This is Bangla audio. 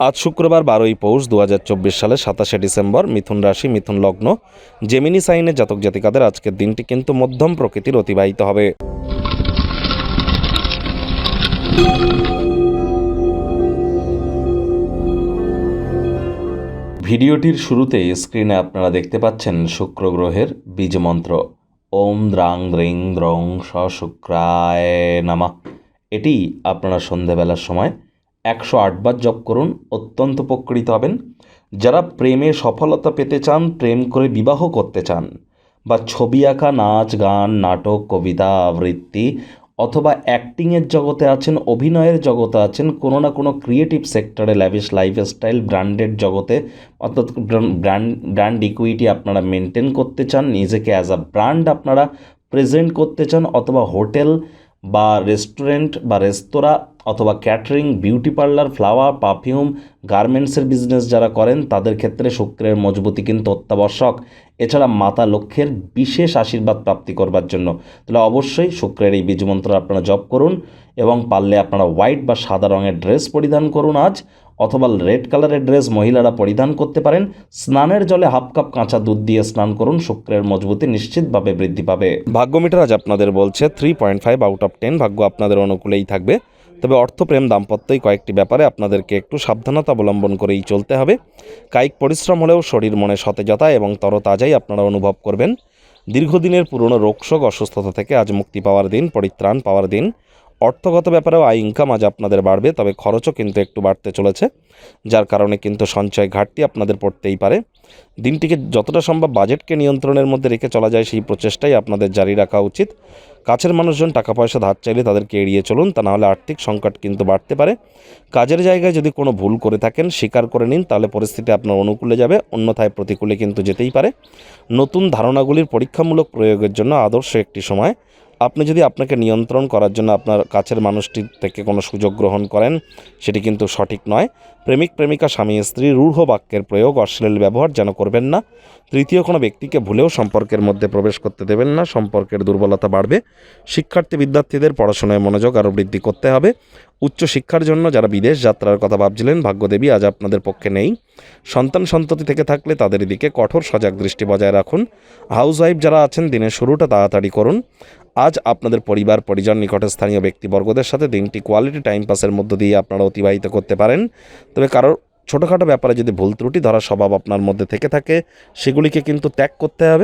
আজ শুক্রবার 12ই পৌষ 2024 সালের 27শে ডিসেম্বর। মিথুন রাশি, মিথুন লগ্ন, জেমিনি সাইনের জাতক জাতিকাদের আজকের দিনটি কিন্তু মধ্যম প্রকৃতির অতিবাহিত হবে। ভিডিওটির শুরুতে স্ক্রিনে আপনারা দেখতে পাচ্ছেন শুক্র গ্রহের বীজ মন্ত্র ওম দ্রাং দ্রিং দ্রং স শুক্রায় নামা। এটি আপনারা সন্ধেবেলার সময় 108 বার জপ করুন, অত্যন্ত উপকৃত হবেন। যারা প্রেমে সফলতা পেতে চান, প্রেম করে বিবাহ করতে চান, বা ছবি আঁকা, নাচ গান, নাটক, কবিতা আবৃত্তি অথবা অ্যাক্টিংয়ের জগতে আছেন, অভিনয়ের জগতে আছেন, কোনো না কোনো ক্রিয়েটিভ সেক্টরে, ল্যাভিশ লাইফস্টাইল, ব্র্যান্ডের জগতে, অর্থাৎ ব্র্যান্ড ইকুইটি আপনারা মেনটেন করতে চান, নিজেকে অ্যাজ আ ব্র্যান্ড আপনারা প্রেজেন্ট করতে চান, অথবা হোটেল বা রেস্টুরেন্ট বা রেস্তোরাঁ অথবা catering, beauty parlour, flower, perfume, গার্মেন্টসের বিজনেস যারা করেন তাদের ক্ষেত্রে শুক্রের মজবুতি কিন্তু অত্যাবশ্যক। এছাড়া মাতা লক্ষ্মীর বিশেষ আশীর্বাদ প্রাপ্তি করবার জন্য তাহলে অবশ্যই শুক্রের এই বীজমন্ত্র আপনারা জপ করুন, এবং পারলে আপনারা হোয়াইট বা সাদা রঙের ড্রেস পরিধান করুন আজ, অথবা রেড কালারের ড্রেস মহিলারা পরিধান করতে পারেন। স্নানের জলে হাফ কাপ কাঁচা দুধ দিয়ে স্নান করুন, শুক্রের মজবুতি নিশ্চিতভাবে বৃদ্ধি পাবে। ভাগ্যমিটার আজ আপনাদের বলছে 3.5 আউট অফ 10। ভাগ্য আপনাদের অনুকূলেই থাকবে, তবে অর্থ, প্রেম, দাম্পত্যই কয়েকটি ব্যাপারে আপনাদেরকে একটু সাবধানতা অবলম্বন করেই চলতে হবে। কায়িক পরিশ্রম হলেও শরীর মনে সতেজতা এবং তরতাজাই আপনারা অনুভব করবেন। দীর্ঘদিনের পুরনো রোগশোক, অসুস্থতা থেকে আজ মুক্তি পাওয়ার দিন, পরিত্রাণ পাওয়ার দিন। অর্থগত ব্যাপারেও আয় ইনকাম আজ আপনাদের বাড়বে, তবে খরচও কিন্তু একটু বাড়তে চলেছে, যার কারণে কিন্তু সঞ্চয় ঘাটতি আপনাদের পড়তেই পারে। দিনটিকে যতটা সম্ভব বাজেটকে নিয়ন্ত্রণের মধ্যে রেখে চলা যায় সেই প্রচেষ্টাই আপনাদের জারি রাখা উচিত। কাছের মানুষজন টাকা পয়সা ধার চাইলে তাদেরকে এড়িয়ে চলুন, তা নাহলে আর্থিক সংকট কিন্তু বাড়তে পারে। কাজের জায়গায় যদি কোনো ভুল করে থাকেন স্বীকার করে নিন, তাহলে পরিস্থিতি আপনার অনুকূলে যাবে, অন্যথায় প্রতিকূলে কিন্তু যেতেই পারে। নতুন ধারণাগুলির পরীক্ষামূলক প্রয়োগের জন্য আদর্শ একটি সময়। আপনি যদি আপনাকে নিয়ন্ত্রণ করার জন্য আপনার কাছের মানুষটির থেকে কোনো সুযোগ গ্রহণ করেন, সেটি কিন্তু সঠিক নয়। প্রেমিক প্রেমিকা, স্বামী স্ত্রী রূঢ় বাক্যের প্রয়োগ, অশ্লীল ব্যবহার যেন করবেন না। তৃতীয় কোনো ব্যক্তিকে ভুলেও সম্পর্কের মধ্যে প্রবেশ করতে দেবেন না, সম্পর্কের দুর্বলতা বাড়বে। শিক্ষার্থী বিদ্যার্থীদের পড়াশোনায় মনোযোগ আরও বৃদ্ধি করতে হবে। উচ্চশিক্ষার জন্য যারা বিদেশ যাত্রার কথা ভাবছিলেন, ভাগ্যদেবী আজ আপনাদের পক্ষে নেই। সন্তান সন্ততি থেকে থাকলে তাদের দিকে কঠোর সজাগ দৃষ্টি বজায় রাখুন। হাউসওয়াইফ যারা আছেন, দিনের শুরুটা তাড়াতাড়ি করুন। আজ আপনাদের পরিবার পরিজন, নিকটে স্থানীয় ব্যক্তিবর্গদের সাথে দিনটি কোয়ালিটি টাইম পাসের মধ্য দিয়ে আপনারা অতিবাহিত করতে পারেন। তবে কারোর ছোটোখাটো ব্যাপারে যদি ভুল ত্রুটি ধরার স্বভাব আপনার মধ্যে থেকে থাকে, সেগুলিকে কিন্তু ত্যাগ করতে হবে।